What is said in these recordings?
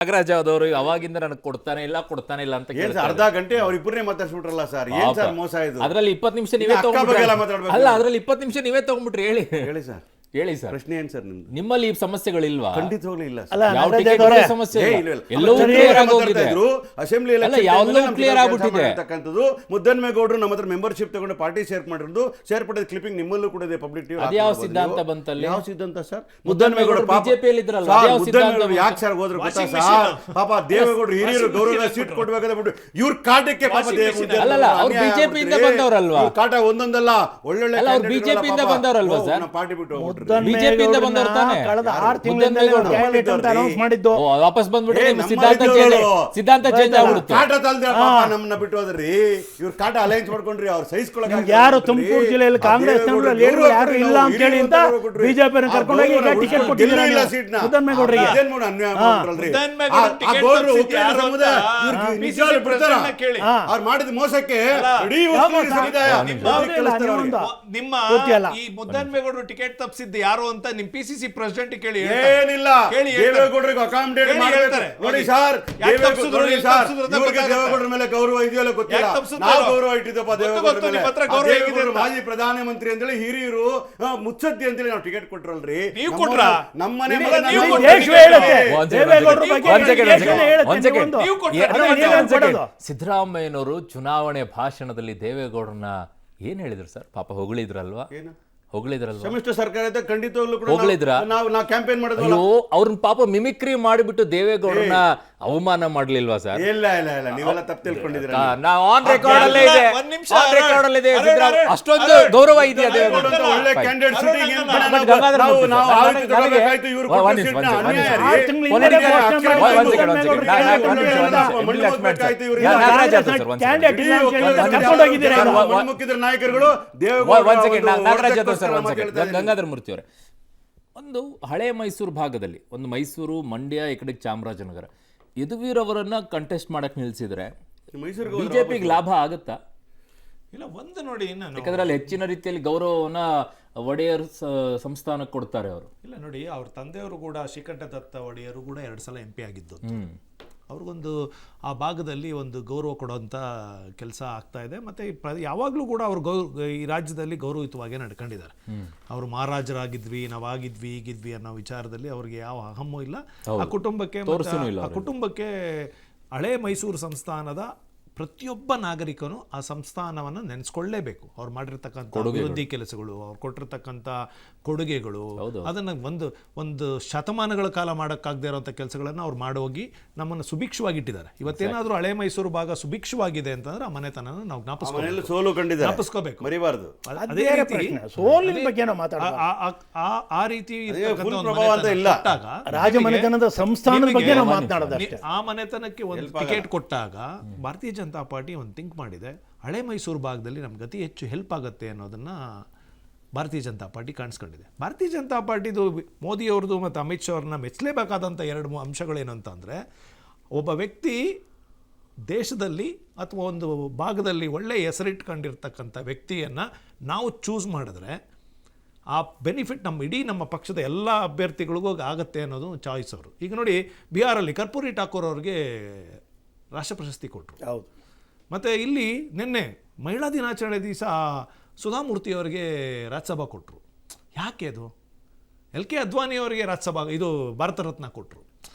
ನಾಗರಾಜ್ ಅವರು ಅವಾಗಿಂದ ನನಗೆ ಕೊಡ್ತಾನೆ ಇಲ್ಲ ಅಂತ ಏನ್ ಸರ್ ಅರ್ಧ ಗಂಟೆ ಅವ್ರಿಬ್ಬರನ್ನೇ ಮಾತಾಡ್ಸ್ಬಿಟ್ರಲ್ಲ ಸರ್, ಏನ್ ಸರ್ ಮೋಸ ಇದು? ಅದ್ರಲ್ಲಿ 20 ನಿಮಿಷ ನೀವೇ ತಗೊಂಡ್ಬಿಟ್ರಿ. ಅಲ್ಲ, ಅದ್ರಲ್ಲಿ 20 ನಿಮಿಷ ನೀವೇ ತಗೊಂಡ್ಬಿಟ್ರಿ. ಹೇಳಿ ಸರ್, ಹೇಳಿ ಸರ್, ಪ್ರಶ್ನೆ ಏನ್ ಸರ್ ನಿಮ್ದು? ನಿಮ್ಮಲ್ಲಿ ಈ ಸಮಸ್ಯೆಗಳಿಲ್ವಾ? ಖಂಡಿತವಾಗ್ಲೂ ಇಲ್ಲ ಅಲ್ಲ, ಯಾವ ನಾಗರಾಜ್ ಟಿಕೆಟ್ ಅವರೇ, ಸಮಸ್ಯೆ ಇಲ್ಲ. ಇಲ್ಲ. ಎಲ್ಲವೂ ಕ್ಲಿಯರ್ ಆಗಿ ಹೋಗಿದೆ. ಅಸೆಂಬ್ಲಿ ಅಲ್ಲ, ಎಲ್ಲವೂ ಕ್ಲಿಯರ್ ಆಗ್ಬಿಟ್ಟಿದೆ. ಮುದ್ದನ್ಮೇಗೌಡರು ನಮ್ಮ ಹತ್ರ ಮೆಂಬರ್ಶಿಪ್ ತಗೊಂಡು ಪಾರ್ಟಿ ಸೇರ್ಪಟ್ಟಿರೋದು, ಸೇರ್ಪಟ್ಟಿದ ಕ್ಲಿಪ್ಪಿಂಗ್ ನಿಮ್ಮಲ್ಲೂ ಕೂಡ ಇದೆ, ಪಬ್ಲಿಕ್ ಟಿವಿ. ಅದ್ಯಾವ ಸಿದ್ಧಾಂತ ಬಂತಲ್ಲಿ? ಯಾವ ಸಿದ್ಧಾಂತ ಸರ್? ಮುದ್ದನ್ಮೇಗೌಡರು ಬಿಜೆಪಿಯಲ್ಲಿ ಇದ್ರಲ್ಲ, ಅದ್ಯಾವ ಸಿದ್ಧಾಂತ? ಯಾಕೆ ಸರ್ ಹೋದ್ರು ಗೊತ್ತಾ ಸರ್? ಪಾಪ ದೇವೇಗೌಡರು ಹಿರಿಯರು ಗೌರವ ಸೀಟ್ ಕೊಡ್ಬೇಕಾದ್ರೆ ಬಿಟ್ಟು ಇವ್ರ ಕಾಟಕ್ಕೆ ಪಾಪ ಅಲ್ಲಲ್ಲ, ಅವ್ರು ಬಿಜೆಪಿಯಿಂದ ಬಂದವರಲ್ವಾ? ಕಾಟ ಒಂದೊಂದಲ್ಲ, ಒಳ್ಳೊಳ್ಳೆ ಅವ್ರು ಬಿಜೆಪಿಯಿಂದ ಬಂದವರಲ್ವಾ ಸರ್? ಪಾರ್ಟಿ ಬಿಟ್ಟು ಬಿಜೆಪಿಯಿಂದ ಬಂದವರು ತಾನೆ. ಕಳೆದ 6 ತಿಂಗಳಿಂದ ಕ್ಯಾಂಡಿಡೇಟ್ ಅಂತ ಅನೌನ್ಸ್ ಮಾಡಿದ್ದು. ವಾಪಸ್ ಬಂದ್ಬಿಟ್ರೆ ಸಿದ್ಧಾಂತ ಚೇಂಜ್ ಆಗ್ಬಿಡುತ್ತೆ. ಕಾಟ ತಲ್ದೆ ನಮ್ಮನ್ನ ಬಿಟ್ಟು ಹೋದ್ರಿ, ಇವ್ರ ಕಾಟ ಅಲೈನ್ಸ್ ಮಾಡ್ಕೊಂಡ್ರಿ, ಅವ್ರು ಸಹಿಸ್ಕೊಳಕ್ ಯಾರು ತುಮಕೂರು ಜಿಲ್ಲೆಯಲ್ಲಿ ಕಾಂಗ್ರೆಸ್ ಲೀಡರ್ ಯಾರು ಇಲ್ಲ ಅಂತ ಹೇಳಿ ಅಂತ ಬಿಜೆಪಿ ಕರ್ಕೊಂಡೋಗಿ ಈಗ ಟಿಕೆಟ್ ಕೊಟ್ಟಿದ್ದೀರಾ ಮುದ್ದನ್ಮೇಗೌಡರಿಗೆ. ಅವ್ರು ಮಾಡಿದ ಮೋಸಕ್ಕೆ ನಿಮ್ಮ ಈ ಮುದ್ದನ್ಮೇಗೌಡರು ಟಿಕೆಟ್ ತಪ್ಪಿಸಿದ್ದು ಯಾರು ಅಂತ ನಿಮ್ ಪಿಸಿಸಿ ಪ್ರೆಸಿಡೆಂಟ್ ಕೇಳಿ. ಏನಿಲ್ಲ, ದೇವೇಗೌಡರಿಗೆ ಅಕಾಮಿಡೇಟ್ ಮಾಡ್ತಾರೆ ನೋಡಿ ಸರ್. ದೇವೇಗೌಡರ ಮೇಲೆ ಗೌರವ ಇದೆಯಲ್ಲ ಗೊತ್ತಿಲ್ಲ, ನಾವು ಗೌರವ ಇಟ್ಟಿದ್ದಪ್ಪ ದೇವೇಗೌಡರ ಮೇಲೆ. ಮಾಜಿ ಪ್ರಧಾನಮಂತ್ರಿ ಅಂತೇಳಿ ಹಿರಿಯರು ಮುಚ್ಚದ್ದಿ ಅಂತೇಳಿ ನಾವು ಟಿಕೆಟ್ ಕೊಟ್ರಲ್ರಿ. ನೀವು ಕೊಟ್ರ? ನಮ್ಮನೆ ಸಿದ್ದರಾಮಯ್ಯನವರು ಚುನಾವಣೆ ಭಾಷಣದಲ್ಲಿ ದೇವೇಗೌಡರನ್ನ ಏನ್ ಹೇಳಿದ್ರು ಸರ್? ಪಾಪ ಹೊಗಳಿದ್ರಲ್ವಾ? ಹೊಗಳಿದ್ರಲ್ವಾ? ಸಮ್ಮಿಶ್ರ ಸರ್ಕಾರ ಖಂಡಿತವಾಗ್ಲೂ ಹೊಗಳಿದ್ರ? ನಾವು ಕ್ಯಾಂಪೇನ್ ಮಾಡಿದ್ವಿ. ಅವ್ರನ್ನ ಪಾಪ ಮಿಮಿಕ್ರಿ ಮಾಡಿಬಿಟ್ಟು ದೇವೇಗೌಡರನ್ನ ಅವಮಾನ ಮಾಡ್ಲಿಲ್ವಾ ಸರ್? ಇಲ್ಲ ಇಲ್ಲ ಇಲ್ಲ, ನೀವೆಲ್ಲ ತಪ್ಪು ತಿಳ್ಕೊಂಡಿದ್ದೀರ. ಆನ್ ರೆಕಾರ್ಡ್ ಅಲ್ಲೇ ಇದೆ, ಆನ್ ರೆಕಾರ್ಡ್ ಅಲ್ಲೇ ಇದೆ. ಅಷ್ಟೊಂದು ಗೌರವ ಇದೆಯಾ ದೇವೇಗೌಡ? ಒಳ್ಳೆ ಕ್ಯಾಂಡಿಡೇಟ್ ಸಿಟಿಂಗ್ ನಾಯಕರುಗಳು ಗಂಗಾಧರ ಮೂರ್ತಿ ಅವರೇ, ಒಂದು ಹಳೆ ಮೈಸೂರು ಭಾಗದಲ್ಲಿ, ಒಂದು ಮೈಸೂರು, ಮಂಡ್ಯ, ಈ ಕಡೆ ಚಾಮರಾಜನಗರ, ಯದುವೀರ್ ಅವರನ್ನ ಕಂಟೆಸ್ಟ್ ಮಾಡಕ್ ನಿಲ್ಸಿದ್ರೆ ಬಿಜೆಪಿಗೆ ಲಾಭ ಆಗುತ್ತಾ? ಇಲ್ಲ, ಒಂದು ನೋಡಿ, ಯಾಕಂದ್ರೆ ಅಲ್ಲಿ ಹೆಚ್ಚಿನ ರೀತಿಯಲ್ಲಿ ಗೌರವವನ್ನ ಒಡೆಯರ್ ಸಂಸ್ಥಾನಕ್ಕೆ ಕೊಡ್ತಾರೆ ಅವರು. ಇಲ್ಲ ನೋಡಿ, ಅವ್ರ ತಂದೆಯವರು ಕೂಡ ಶ್ರೀಕಂಠದತ್ತ ಒಡೆಯರು ಕೂಡ 2 ಸಲ MP ಆಗಿದ್ದು. ಅವ್ರಿಗೊಂದು ಆ ಭಾಗದಲ್ಲಿ ಒಂದು ಗೌರವ ಕೊಡುವಂಥ ಕೆಲಸ ಆಗ್ತಾ ಇದೆ. ಮತ್ತು ಯಾವಾಗಲೂ ಕೂಡ ಅವರು ಈ ರಾಜ್ಯದಲ್ಲಿ ಗೌರವಯುತವಾಗಿ ನಡ್ಕೊಂಡಿದ್ದಾರೆ. ಅವರು ಮಹಾರಾಜರಾಗಿದ್ವಿ, ನಾವಾಗಿದ್ವಿ, ಈಗಿದ್ವಿ ಅನ್ನೋ ವಿಚಾರದಲ್ಲಿ ಅವ್ರಿಗೆ ಯಾವ ಅಹಮ್ಮು ಇಲ್ಲ. ಆ ಕುಟುಂಬಕ್ಕೆ ಹಳೆ ಮೈಸೂರು ಸಂಸ್ಥಾನದ ಪ್ರತಿಯೊಬ್ಬ ನಾಗರಿಕನು ಆ ಸಂಸ್ಥಾನವನ್ನು ನೆನೆಸ್ಕೊಳ್ಳೇಬೇಕು. ಅವ್ರು ಮಾಡಿರ್ತಕ್ಕಂಥ ಅಭಿವೃದ್ಧಿ ಕೆಲಸಗಳು, ಅವ್ರು ಕೊಟ್ಟಿರ್ತಕ್ಕಂಥ ಕೊಡುಗೆಗಳು, ಅದನ್ನು ಒಂದು ಶತಮಾನಗಳ ಕಾಲ ಮಾಡೋಕ್ಕಾಗದೇ ಇರೋಂಥ ಕೆಲಸಗಳನ್ನು ಅವ್ರು ಮಾಡೋಗಿ ನಮ್ಮನ್ನು ಸುಭಿಕ್ಷವಾಗಿಟ್ಟಿದ್ದಾರೆ. ಇವತ್ತೇನಾದರೂ ಹಳೆ ಮೈಸೂರು ಭಾಗ ಸುಭಿಕ್ಷವಾಗಿದೆ ಅಂತಂದ್ರೆ ಆ ಮನೆತನ ನಾವು ಜ್ಞಾಪಿಸ್ಕೋಬೇಕು, ಮರಿಬಾರ್ದು. ಅದೇ ರೀತಿ ಆ ರೀತಿ ರಾಜಮನೆತನದ ಸಂಸ್ಥಾನದ ಬಗ್ಗೆ ನಾವು ಮಾತನಾಡೋದು. ಆ ಮನೆತನಕ್ಕೆ ಒಂದು ಟಿಕೆಟ್ ಕೊಟ್ಟಾಗ ಭಾರತೀಯ ಜನತಾ ಪಾರ್ಟಿ ಒಂದು ಥಿಂಕ್ ಮಾಡಿದೆ, ಹಳೆ ಮೈಸೂರು ಭಾಗದಲ್ಲಿ ನಮ್ಗೆ ಅತಿ ಹೆಚ್ಚು ಹೆಲ್ಪ್ ಆಗುತ್ತೆ ಅನ್ನೋದನ್ನು ಭಾರತೀಯ ಜನತಾ ಪಾರ್ಟಿ ಕಾಣಿಸ್ಕೊಂಡಿದೆ. ಭಾರತೀಯ ಜನತಾ ಪಾರ್ಟಿದು, ಮೋದಿಯವ್ರದ್ದು ಮತ್ತು ಅಮಿತ್ ಶಾ ಅವ್ರನ್ನ ಮೆಚ್ಚಲೇಬೇಕಾದಂಥ 2 ಅಂಶಗಳೇನು ಅಂತಂದರೆ, ಒಬ್ಬ ವ್ಯಕ್ತಿ ದೇಶದಲ್ಲಿ ಅಥವಾ ಒಂದು ಭಾಗದಲ್ಲಿ ಒಳ್ಳೆ ಹೆಸರಿಟ್ಕೊಂಡಿರ್ತಕ್ಕಂಥ ವ್ಯಕ್ತಿಯನ್ನು ನಾವು ಚೂಸ್ ಮಾಡಿದ್ರೆ ಆ ಬೆನಿಫಿಟ್ ನಮ್ಮ ಪಕ್ಷದ ಎಲ್ಲ ಅಭ್ಯರ್ಥಿಗಳಿಗೂ ಆಗುತ್ತೆ ಅನ್ನೋದು ಚಾಯ್ಸ್ ಅವರು. ಈಗ ನೋಡಿ, ಬಿಹಾರಲ್ಲಿ ಕರ್ಪೂರಿ ಠಾಕೂರ್ ಅವ್ರಿಗೆ ರಾಷ್ಟ್ರ ಪ್ರಶಸ್ತಿ ಕೊಟ್ಟರು. ಹೌದು. ಮತ್ತು ಇಲ್ಲಿ ನಿನ್ನೆ ಮಹಿಳಾ ದಿನಾಚರಣೆ ದಿವಸ ಸುಧಾಮೂರ್ತಿ ಅವರಿಗೆ ರಾಜ್ಯಸಭಾ ಕೊಟ್ಟರು. ಯಾಕೆ ಅದು? LK ಅದ್ವಾನಿ ಅವರಿಗೆ ರಾಜ್ಯಸಭಾ ಭಾರತ ರತ್ನ ಕೊಟ್ಟರು.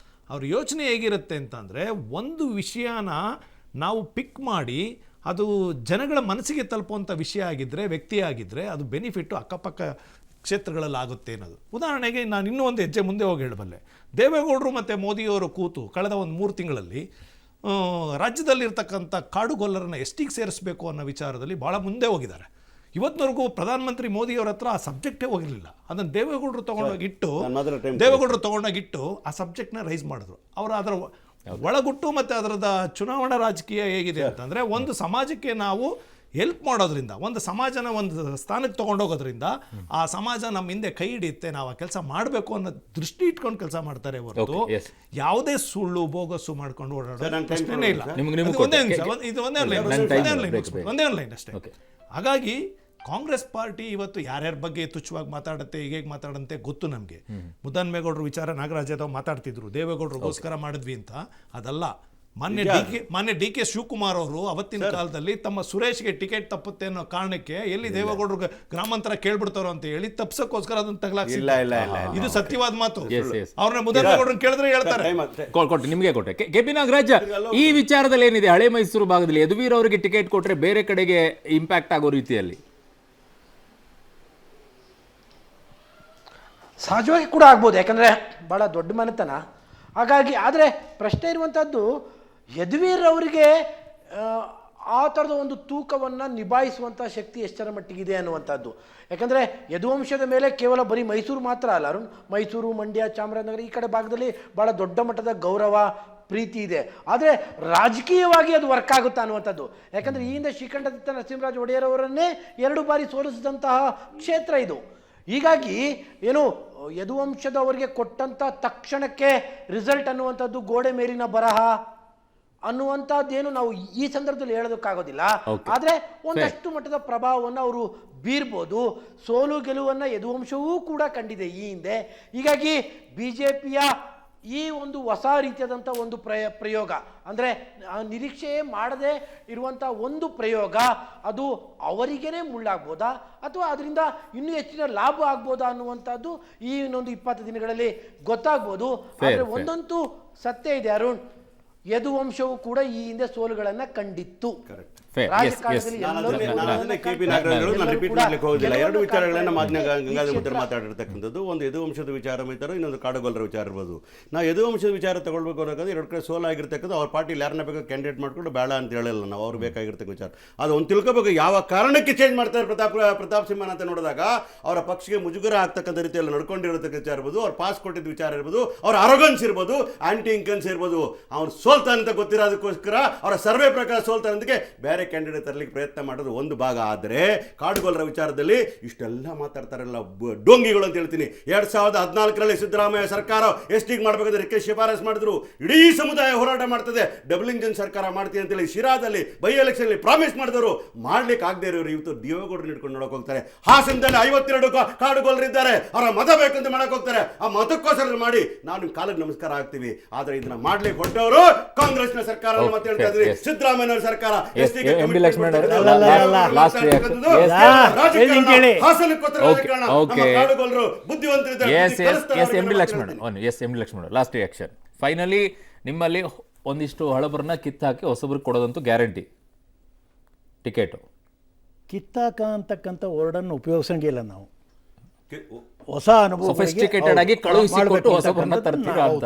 ಅವ್ರ ಯೋಚನೆ ಹೇಗಿರುತ್ತೆ ಅಂತಂದರೆ, ಒಂದು ವಿಷಯನ ನಾವು ಪಿಕ್ ಮಾಡಿ ಅದು ಜನಗಳ ಮನಸ್ಸಿಗೆ ತಲುಪುವಂಥ ವಿಷಯ ಆಗಿದ್ದರೆ, ವ್ಯಕ್ತಿ ಆಗಿದ್ದರೆ, ಅದು ಬೆನಿಫಿಟ್ಟು ಅಕ್ಕಪಕ್ಕ ಕ್ಷೇತ್ರಗಳಲ್ಲಿ ಆಗುತ್ತೆ ಅನ್ನೋದು. ಉದಾಹರಣೆಗೆ ನಾನು ಇನ್ನೂ ಒಂದು ಹೆಜ್ಜೆ ಮುಂದೆ ಹೋಗಿ ಹೇಳಬಲ್ಲೆ. ದೇವೇಗೌಡರು ಮತ್ತು ಮೋದಿಯವರು ಕೂತು ಕಳೆದ ಒಂದು 3 ತಿಂಗಳಲ್ಲಿ ರಾಜ್ಯದಲ್ಲಿರ್ತಕ್ಕಂಥ ಕಾಡುಗೊಲ್ಲರನ್ನು ಎಷ್ಟಿಗೆ ಸೇರಿಸಬೇಕು ಅನ್ನೋ ವಿಚಾರದಲ್ಲಿ ಭಾಳ ಮುಂದೆ ಹೋಗಿದ್ದಾರೆ. ಇವತ್ತಿನವರೆಗೂ ಪ್ರಧಾನಮಂತ್ರಿ ಮೋದಿಯವರ ಹತ್ರ ಆ ಸಬ್ಜೆಕ್ಟೇ ಹೋಗಿರಲಿಲ್ಲ. ಅದನ್ನು ದೇವೇಗೌಡರು ತೊಗೊಂಡೋಗಿಟ್ಟು ಆ ಸಬ್ಜೆಕ್ಟ್ನ ರೈಸ್ ಮಾಡಿದ್ರು. ಅವರು ಅದರ ಒಳಗುಟ್ಟು ಮತ್ತು ಅದರದ ಚುನಾವಣಾ ರಾಜಕೀಯ ಹೇಗಿದೆ ಅಂತಂದರೆ, ಒಂದು ಸಮಾಜಕ್ಕೆ ನಾವು ಹೆಲ್ಪ್ ಮಾಡೋದ್ರಿಂದ, ಒಂದು ಸಮಾಜನ ಒಂದು ಸ್ಥಾನಕ್ಕೆ ತೊಗೊಂಡೋಗೋದ್ರಿಂದ ಆ ಸಮಾಜ ನಮ್ಮ ಹಿಂದೆ ಕೈ ಹಿಡಿಯುತ್ತೆ, ನಾವು ಆ ಕೆಲಸ ಮಾಡಬೇಕು ಅನ್ನೋ ದೃಷ್ಟಿ ಇಟ್ಕೊಂಡು ಕೆಲಸ ಮಾಡ್ತಾರೆ ಹೊರತು ಯಾವುದೇ ಸುಳ್ಳು ಬೋಗಸ್ಸು ಮಾಡ್ಕೊಂಡು ಓಡಾಡೋ ಪ್ರಶ್ನೆನೇ ಇಲ್ಲ. ಒಂದೇ ಲೈನ್ ಅಷ್ಟೇ. ಹಾಗಾಗಿ ಕಾಂಗ್ರೆಸ್ ಪಾರ್ಟಿ ಇವತ್ತು ಯಾರ್ಯಾರ ಬಗ್ಗೆ ತುಚ್ಛವಾಗಿ ಮಾತಾಡುತ್ತೆ, ಹೇಗೆ ಮಾತಾಡಂತೆ ಗೊತ್ತು ನಮಗೆ. ಮುದ್ದನ್ಮೇಗೌಡರು ವಿಚಾರ ನಾಗರಾಜ್ ಯಾದವ್ ಮಾತಾಡ್ತಿದ್ರು, ದೇವೇಗೌಡರಿಗೋಸ್ಕರ ಮಾಡಿದ್ವಿ ಅಂತ. ಅದಲ್ಲ, ಮಾನ್ಯ ಡಿ ಕೆ ಶಿವಕುಮಾರ್ ಅವರು ಅವತ್ತಿನ ಕಾಲದಲ್ಲಿ ತಮ್ಮ ಸುರೇಶ್ಗೆ ಟಿಕೆಟ್ ತಪ್ಪುತ್ತೆ ಅನ್ನೋ ಕಾರಣಕ್ಕೆ ಎಲ್ಲಿ ದೇವೇಗೌಡರು ಗ್ರಾಮಾಂತರ ಕೇಳ್ಬಿಡ್ತಾರೋ ಅಂತ ಹೇಳಿ ತಪ್ಸಕ್ಕೋಸ್ಕರ ಅದನ್ನ ತಗಲಾಕ್ಸಿಲ್ಲ. ಇದು ಸತ್ಯವಾದ ಮಾತು. ಅವ್ರನ್ನ ಮುದ್ದನ್ಮೇಗೌಡರನ್ನ ಕೇಳಿದ್ರೆ ಹೇಳ್ತಾರೆ. ಕೊಟ್ಟೆ ನಿಮಗೆ ಕೊಟ್ಟೆ. ಕೆ.ಪಿ. ನಾಗರಾಜ್, ಈ ವಿಚಾರದಲ್ಲಿ ಏನಿದೆ, ಹಳೆ ಮೈಸೂರು ಭಾಗದಲ್ಲಿ ಯದುವೀರ್ ಅವರಿಗೆ ಟಿಕೆಟ್ ಕೊಟ್ರೆ ಬೇರೆ ಕಡೆಗೆ ಇಂಪ್ಯಾಕ್ಟ್ ಆಗೋ ರೀತಿಯಲ್ಲಿ ಸಹಜವಾಗಿ ಕೂಡ ಆಗ್ಬೋದು, ಯಾಕಂದರೆ ಭಾಳ ದೊಡ್ಡ ಮನೆತನ. ಹಾಗಾಗಿ ಆದರೆ ಪ್ರಶ್ನೆ ಇರುವಂಥದ್ದು, ಯದುವೀರ್ ಅವರಿಗೆ ಆ ಥರದ ಒಂದು ತೂಕವನ್ನು ನಿಭಾಯಿಸುವಂಥ ಶಕ್ತಿ ಎಷ್ಟರ ಮಟ್ಟಿಗಿದೆ ಅನ್ನುವಂಥದ್ದು. ಯಾಕಂದರೆ ಯದುವಂಶದ ಮೇಲೆ ಕೇವಲ ಬರೀ ಮೈಸೂರು ಮಾತ್ರ ಅಲ್ಲ ಅರುಣ್, ಮೈಸೂರು, ಮಂಡ್ಯ, ಚಾಮರಾಜನಗರ ಈ ಕಡೆ ಭಾಗದಲ್ಲಿ ಭಾಳ ದೊಡ್ಡ ಮಟ್ಟದ ಗೌರವ, ಪ್ರೀತಿ ಇದೆ. ಆದರೆ ರಾಜಕೀಯವಾಗಿ ಅದು ವರ್ಕ್ ಆಗುತ್ತಾ ಅನ್ನುವಂಥದ್ದು. ಯಾಕಂದರೆ ಈ ಹಿಂದೆ ಶ್ರೀಕಂಠದತ್ತ ನರಸಿಂಹರಾಜ ಒಡೆಯರ್ ಅವರನ್ನೇ 2 ಬಾರಿ ಸೋಲಿಸಿದಂತಹ ಕ್ಷೇತ್ರ ಇದು. ಹೀಗಾಗಿ ಏನು ಯದುವಂಶದವರಿಗೆ ಕೊಟ್ಟಂಥ ತಕ್ಷಣಕ್ಕೆ ರಿಸಲ್ಟ್ ಅನ್ನುವಂಥದ್ದು ಗೋಡೆ ಮೇಲಿನ ಬರಹ ಅನ್ನುವಂಥದ್ದೇನು ನಾವು ಈ ಸಂದರ್ಭದಲ್ಲಿ ಹೇಳೋದಕ್ಕಾಗೋದಿಲ್ಲ. ಆದರೆ ಒಂದಷ್ಟು ಮಟ್ಟದ ಪ್ರಭಾವವನ್ನು ಅವರು ಬೀರ್ಬೋದು. ಸೋಲು ಗೆಲುವನ್ನು ಯದುವಂಶವೂ ಕೂಡ ಕಂಡಿದೆ ಈ ಹಿಂದೆ. ಹೀಗಾಗಿ BJPಯ ಈ ಒಂದು ಹೊಸ ರೀತಿಯಾದಂಥ ಒಂದು ಪ್ರಯೋಗ, ಅಂದರೆ ನಿರೀಕ್ಷೆಯೇ ಮಾಡದೆ ಇರುವಂಥ ಒಂದು ಪ್ರಯೋಗ, ಅದು ಅವರಿಗೇನೆ ಮುಳ್ಳಾಗ್ಬೋದಾ ಅಥವಾ ಅದರಿಂದ ಇನ್ನೂ ಹೆಚ್ಚಿನ ಲಾಭ ಆಗ್ಬೋದಾ ಅನ್ನುವಂಥದ್ದು ಈ ಇನ್ನೊಂದು 20 ದಿನಗಳಲ್ಲಿ ಗೊತ್ತಾಗ್ಬೋದು. ಆದರೆ ಒಂದಂತೂ ಸತ್ಯ ಇದೆ ಅರುಣ್, ಯದುವಂಶವು ಕೂಡ ಈ ಹಿಂದೆ ಸೋಲುಗಳನ್ನ ಕಂಡಿತ್ತು. ರಿಪೀಟ್ ಮಾಡ್ಲಿಕ್ಕೆ ಹೋಗುದಿಲ್ಲ. 2 ವಿಚಾರಗಳನ್ನ ಗಂಗಾಧರ ಮಾತಾಡಿರ್ತಕ್ಕಂಥದ್ದು. ಒಂದು ಯದುವಂಶದ ವಿಚಾರ ಇರ್ತಾರೆ, ಇನ್ನೊಂದು ಕಾಡುಗೊಲ್ಲರ ವಿಚಾರ ಇರ್ಬೋದು. ನಾವು ಯದುವಂಶದ ವಿಚಾರ ತಗೊಳ್ಬೇಕು ಅನ್ನೋದು 2 ಕಡೆ ಸೋಲಾಗಿರ್ತಕ್ಕಂಥ ಅವ್ರ ಪಾರ್ಟಿಲಿ ಯಾರನ್ನ ಬೇಕಾ ಕ್ಯಾಂಡಿಡೇಟ್ ಮಾಡ್ಕೊಂಡು ಬೇಡ ಅಂತ ಹೇಳಿಲ್ಲ ನಾವು. ಅವ್ರು ಬೇಕಾಗಿರ್ತಕ್ಕ ವಿಚಾರ ಅದು ಒಂದು ತಿಳ್ಕೋಬೇಕು. ಯಾವ ಕಾರಣಕ್ಕೆ ಚೇಂಜ್ ಮಾಡ್ತಾರೆ ಪ್ರತಾಪ್ ಸಿಂಹನ್ ಅಂತ ನೋಡಿದಾಗ ಅವರ ಪಕ್ಷಕ್ಕೆ ಮುಜುಗರ ಆಗ್ತಕ್ಕಂಥ ರೀತಿಯಲ್ಲಿ ನಡ್ಕೊಂಡಿರತಕ್ಕ ವಿಚಾರ ಇರ್ಬೋದು, ಅವ್ರು ಪಾಸ್ ಕೊಟ್ಟಿದ್ದ ವಿಚಾರ ಇರ್ಬೋದು, ಅವ್ರ ಅರೋಗನ್ಸ್ ಇರ್ಬೋದು, ಆಂಟಿ ಇನ್ಕನ್ಸ್ ಇರ್ಬೋದು. ಅವ್ರು ಸೋಲ್ತಾನೆ ಅಂತ ಗೊತ್ತಿರೋದಕ್ಕೋಸ್ಕರ ಅವರ ಸರ್ವೆ ಪ್ರಕಾರ ಸೋಲ್ತಾನಂತಕ್ಕೆ ಬೇರೆ ಕ್ಯಾಂಡಿಡೇಟ್ ತರಲಿಕ್ಕೆ ಪ್ರಯತ್ನ ಮಾಡೋದು ಒಂದು ಭಾಗ. ಆದರೆ ಕಾಡುಗೊಲ್ಲರ ವಿಚಾರದಲ್ಲಿ ಇಷ್ಟೆಲ್ಲ ಮಾತಾಡ್ತಾರಲ್ಲ ಡೋಂಗಿಗಳು ಅಂತ ಹೇಳ್ತೀನಿ. 2014ರಲ್ಲಿ ಸಿದ್ದರಾಮಯ್ಯ ಸರ್ಕಾರ ಎಸ್ಟಿಗೆ ಮಾಡಬೇಕಾದ್ರೆ ಶಿಫಾರಸ್ ಮಾಡಿದ್ರು. ಇಡೀ ಸಮುದಾಯ ಹೋರಾಟ ಮಾಡ್ತದೆ, ಡಬಲ್ ಇಂಜಿನ್ ಸರ್ಕಾರ ಮಾಡ್ತೀನಿ ಅಂತೇಳಿ ಶಿರಾದಲ್ಲಿ ಬೈ ಎಲೆಕ್ಷನ್ ಪ್ರಾಮಿಸ್ ಮಾಡಿದವರು ಮಾಡ್ಲಿಕ್ಕೆ ಆಗದೆ ಇರೋರು ಇವತ್ತು ದೇವೇಗೌಡರು ಹಿಡ್ಕೊಂಡು ನೋಡಕ್ ಹೋಗ್ತಾರೆ. ಹಾಸನದಲ್ಲಿ 52 ಕಾಡುಗೊಲ್ಲರಿದ್ದಾರೆ, ಅವರ ಮತ ಬೇಕಂತ ಮಾಡಕ್ ಹೋಗ್ತಾರೆ. ಆ ಮತಕ್ಕೋಸ್ಕರ ಮಾಡಿ ನಾವು ನಿಮ್ಮ ಕಾಲಕ್ಕೆ ನಮಸ್ಕಾರ ಆಗ್ತೀವಿ. ಆದ್ರೆ ಇದನ್ನ ಮಾಡ್ಲಿಕ್ಕೆ ಹೊರಟವರು ಕಾಂಗ್ರೆಸ್ನ ಸರ್ಕಾರ ಮತ್ತೆ ಹೇಳ್ತಾ ಇದ್ರಿ, ಸಿದ್ದರಾಮಯ್ಯ ಸರ್ಕಾರ ಎಸ್ಟಿಗೆ ಲಾಸ್ಟ್ ರಿಯಾಕ್ಷನ್. ಫೈನಲಿ ನಿಮ್ಮಲ್ಲಿ ಒಂದಿಷ್ಟು ಹಳಬರನ್ನ ಕಿತ್ತಾಕಿ ಹೊಸಬ್ರಿಗೆ ಕೊಡೋದಂತೂ ಗ್ಯಾರಂಟಿ ಟಿಕೆಟ್. ಕಿತ್ತಾಕ ಅಂತಕ್ಕಂಥ ವರ್ಡನ್ನು ಉಪಯೋಗಿಸಂಗಿಲ್ಲ ನಾವು. ಹೊಸ ಅನುಭವ ಸೊಫಿಸ್ಟಿಕೇಟೆಡ್ ಆಗಿ ಕಳುಹಿಸಿಕೊಟ್ಟು ಹೊಸಬರನ್ನ ತರ್ತೀರಾ ಅಂತ.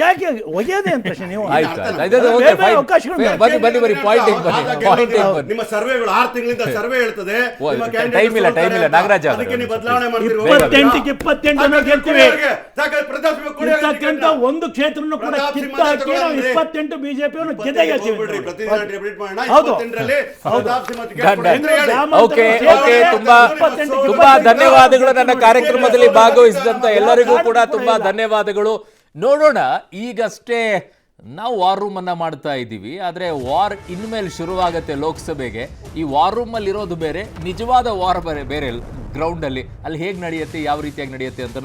ಯಾಕೆ ಒಗೆಯದೆ ಅಂತ ಪ್ರಶ್ನೆ ನೀವು. ನಿಮ್ಮ ಸರ್ವೆಗಳು 6 ತಿಂಗಳಿಂದ ಸರ್ವೆ ಹೇಳ್ತದೆ. ಟೈಮ್ ಇಲ್ಲ ನಾಗರಾಜ್ ಅದಕ್ಕೆ ನೀವು ಬದಲಾವಣೆ ಮಾಡ್ತೀರಿ. 28 ಗೆಲ್ತೀವಿ. ಒಂದು ಕ್ಷೇತ್ರನೂ ಕೂಡ ಕಿತ್ತಾಕಿ 28 ಬಿಜೆಪಿಯನ್ನು ಗೆದ್ದೇ ಗೆಲ್ತೀವಿ. ತುಂಬಾ ಧನ್ಯವಾದಗಳು. ನನ್ನ ಕಾರ್ಯಕ್ರಮದಲ್ಲಿ ಭಾಗವಹಿಸಿದಂತ ಎಲ್ಲರಿಗೂ ಕೂಡ ತುಂಬಾ ಧನ್ಯವಾದಗಳು. ನೋಡೋಣ, ಈಗಷ್ಟೇ ನಾವು ವಾರ್ ರೂಮ್ ಅನ್ನ ಮಾಡ್ತಾ ಇದ್ದೀವಿ, ಆದ್ರೆ ವಾರ್ ಇನ್ಮೇಲೆ ಶುರುವಾಗತ್ತೆ ಲೋಕಸಭೆಗೆ. ಈ ವಾರ್ ರೂಮ್ ಅಲ್ಲಿ ಇರೋದು ಬೇರೆ, ನಿಜವಾದ ವಾರ್ ಬೇರೆ ಗ್ರೌಂಡ್ ಅಲ್ಲಿ. ಅಲ್ಲಿ ಹೇಗೆ ನಡೆಯುತ್ತೆ, ಯಾವ ರೀತಿಯಾಗಿ ನಡೆಯುತ್ತೆ ಅಂತ